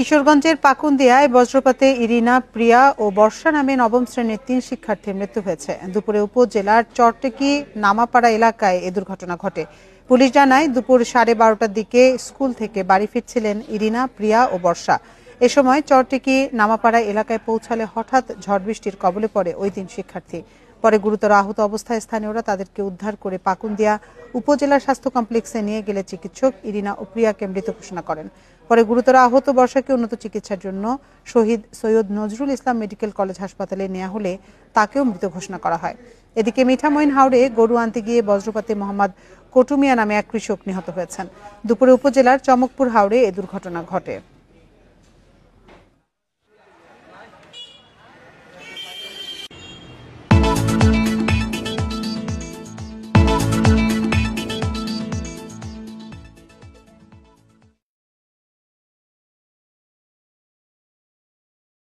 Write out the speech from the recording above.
কিশোরগঞ্জের পাকুন্দিয়ায় বজ্রপাতে ইরিনা, প্রিয়া ও বর্ষা নামে নবম শ্রেণীর 3 শিক্ষার্থীর মৃত্যু হয়েছে। দুপুরে উপজেলার চরটেকি নামাপাড়া এলাকায় এ দুর্ঘটনা ঘটে। পুলিশ জানায়, দুপুর 12:30টার দিকে স্কুল থেকে বাড়ি ফিরছিলেন ইরিনা, প্রিয়া ও বর্ষা। এ সময় চরটেকি নামাপাড়া এলাকায় পৌঁছালে হঠাৎ ঝড় বৃষ্টির কবলে পড়ে ওই 3 শিক্ষার্থী। পরে গুরুতর আহত অবস্থায় স্থানীয়রা তাদেরকে উদ্ধার করে পাকুন্দিয়া উপজেলা স্বাস্থ্য কমপ্লেক্সে নিয়ে গেলে চিকিৎসক ইরিনা ও প্রিয়াকে মৃত ঘোষণা করেন। পরে গুরুতর আহত বর্ষাকে উন্নত চিকিৎসার জন্য শহীদ সৈয়দ নজরুল ইসলাম মেডিকেল কলেজ হাসপাতালে নেওয়া হলে তাকেও মৃত ঘোষণা করা হয়। এদিকে মিঠামইন হাওড়ে গরু আনতে গিয়ে বজ্রপাতে মোহাম্মদ কটুমিয়া নামে এক কৃষক নিহত হয়েছেন। দুপুরে উপজেলার চমকপুর হাওড়ে এ দুর্ঘটনা ঘটে।